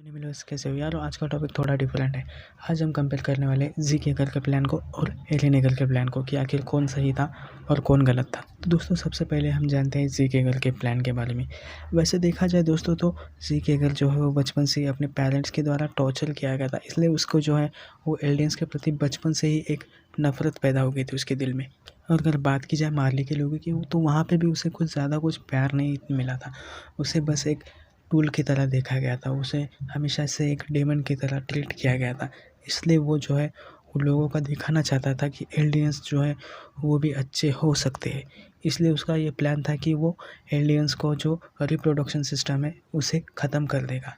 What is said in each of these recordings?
कैसे हो यार। आज का टॉपिक थोड़ा डिफरेंट है। आज हम कंपेयर करने वाले जी के घर के प्लान को और एलियन घर के प्लान को कि आखिर कौन सही था और कौन गलत था। तो दोस्तों सबसे पहले हम जानते हैं जी के घर के प्लान के बारे में। वैसे देखा जाए दोस्तों तो जी के घर जो है वो बचपन से ही अपने पेरेंट्स के द्वारा टॉर्चर किया गया था, इसलिए उसको जो है वो एलियंस के प्रति बचपन से ही एक नफरत पैदा हो गई थी उसके दिल में। और अगर बात की जाए मार्ली के लोगों की, तो वहाँ पे भी उसे कुछ ज़्यादा कुछ प्यार नहीं मिला था। उसे बस एक टूल की तरह देखा गया था, उसे हमेशा से एक डेमन की तरह ट्रीट किया गया था। इसलिए वो जो है उन लोगों का दिखाना चाहता था कि एलियंस जो है वो भी अच्छे हो सकते हैं। इसलिए उसका ये प्लान था कि वो एलियंस को जो रिप्रोडक्शन सिस्टम है उसे ख़त्म कर देगा,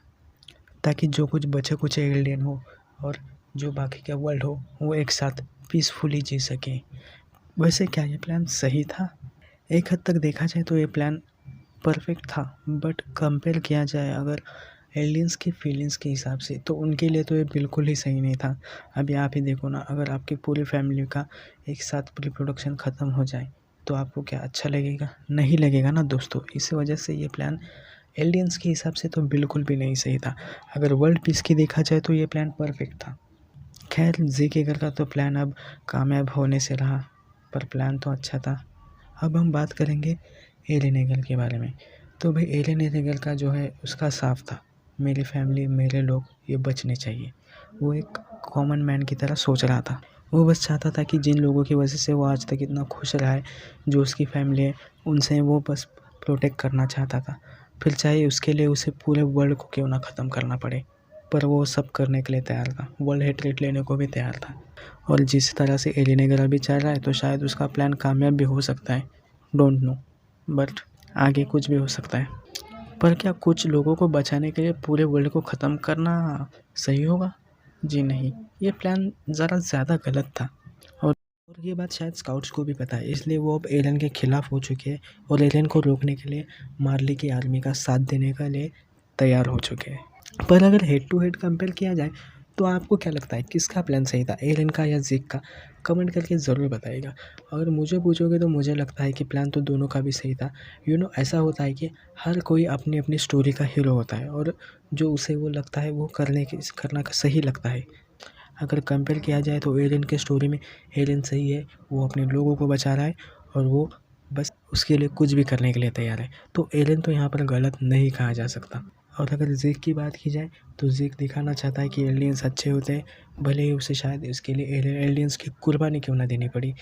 ताकि जो कुछ बचे कुछ एलियन हो और जो बाकी का वर्ल्ड हो वो एक साथ पीसफुली जी सकें। वैसे क्या ये प्लान सही था? एक हद तक देखा जाए तो ये प्लान परफेक्ट था, बट कंपेयर किया जाए अगर एलियंस की फीलिंग्स के हिसाब से तो उनके लिए तो ये बिल्कुल ही सही नहीं था। अभी आप ही देखो ना, अगर आपकी पूरी फैमिली का एक साथ रिप्रोडक्शन ख़त्म हो जाए तो आपको क्या अच्छा लगेगा? नहीं लगेगा ना दोस्तों। इस वजह से ये प्लान एलियंस के हिसाब से तो बिल्कुल भी नहीं सही था। अगर वर्ल्ड पीस की देखा जाए तो ये प्लान परफेक्ट था। खैर जी के घर का तो प्लान अब कामयाब होने से रहा, पर प्लान तो अच्छा था। अब हम बात करेंगे एलियन एगल के बारे में। तो भाई एलियन एगल का जो है उसका साफ था, मेरी फैमिली मेरे लोग ये बचने चाहिए। वो एक कॉमन मैन की तरह सोच रहा था। वो बस चाहता था कि जिन लोगों की वजह से वो आज तक इतना खुश रहा है, जो उसकी फैमिली है, उनसे वो बस प्रोटेक्ट करना चाहता था। फिर चाहे उसके लिए उसे पूरे वर्ल्ड को क्यों ना ख़त्म करना पड़े, पर वो सब करने के लिए तैयार था। वर्ल्ड हेट्रेट लेने को भी तैयार था। और जिस तरह से एलियन एगल अभी चल रहा है तो शायद उसका प्लान कामयाब भी हो सकता है, डोंट नो, बट आगे कुछ भी हो सकता है। पर क्या कुछ लोगों को बचाने के लिए पूरे वर्ल्ड को ख़त्म करना सही होगा? जी नहीं, ये प्लान ज़रा ज़्यादा गलत था। और ये बात शायद स्काउट्स को भी पता है, इसलिए वो अब एलियन के ख़िलाफ़ हो चुके हैं और एलियन को रोकने के लिए मार्ली की आर्मी का साथ देने के लिए तैयार हो चुके हैं। पर अगर हेड टू हेड कंपेयर किया जाए तो आपको क्या लगता है किसका प्लान सही था, एलियन का या ज़ेक का? कमेंट करके ज़रूर बताइएगा। अगर मुझे पूछोगे तो मुझे लगता है कि प्लान तो दोनों का भी सही था। ऐसा होता है कि हर कोई अपनी अपनी स्टोरी का हीरो होता है और जो उसे वो लगता है वो करना सही लगता है। अगर कंपेयर किया जाए तो एलियन के स्टोरी में एलियन सही है, वो अपने लोगों को बचा रहा है और वो बस उसके लिए कुछ भी करने के लिए तैयार है। तो एलियन तो यहाँ पर गलत नहीं कहा जा सकता। और अगर ज़ेक की बात की जाए तो ज़ेक दिखाना चाहता है कि एलियंस अच्छे होते हैं, भले ही उसे शायद इसके लिए एलियंस की कुर्बानी क्यों ना देनी पड़ी,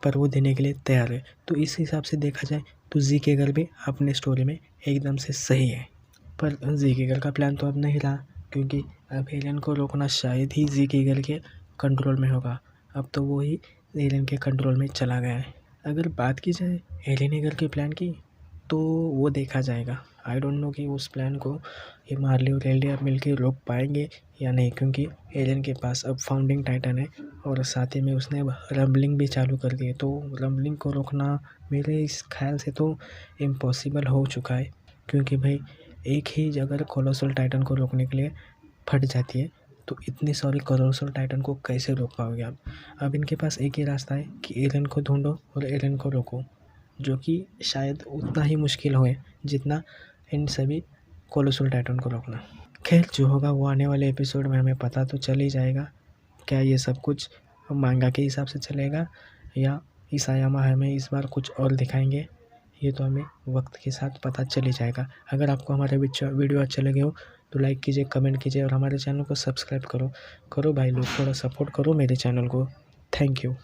पर वो देने के लिए तैयार है। तो इस हिसाब से देखा जाए तो ज़ेक के घर भी अपने स्टोरी में एकदम से सही है। पर ज़ेक के घर का प्लान तो अब नहीं रहा, क्योंकि अब एलियन को रोकना शायद ही ज़ेक के घर के कंट्रोल में होगा। अब तो वो ही एलियन के कंट्रोल में चला गया है। अगर बात की जाए एलियन के घर के प्लान की तो वो देखा जाएगा। आई डोंट नो कि उस प्लान को ये मार्ली और एलियन मिलकर रोक पाएंगे या नहीं, क्योंकि एलियन के पास अब फाउंडिंग टाइटन है और साथ ही में उसने अब रम्बलिंग भी चालू कर दी है। तो रम्बलिंग को रोकना मेरे इस ख्याल से तो इम्पॉसिबल हो चुका है, क्योंकि भाई एक ही अगर कोलोसल टाइटन को रोकने के लिए फट जाती है तो इतनी सारी कोलोसल टाइटन को कैसे रोक पाओगे आप? अब इनके पास एक ही रास्ता है कि एलियन को ढूंढो और एलियन को रोको, जो कि शायद उतना ही मुश्किल हो जितना इन सभी कोलोसल टाइटन को रोकना। खैर जो होगा वो आने वाले एपिसोड में हमें पता तो चल ही जाएगा। क्या ये सब कुछ मांगा के हिसाब से चलेगा या इसायामा हमें इस बार कुछ और दिखाएंगे, ये तो हमें वक्त के साथ पता चल ही जाएगा। अगर आपको हमारे वीडियो अच्छे लगे हो तो लाइक कीजिए, कमेंट कीजिए और हमारे चैनल को सब्सक्राइब करो भाई लोग, थोड़ा सपोर्ट करो मेरे चैनल को। Thank you.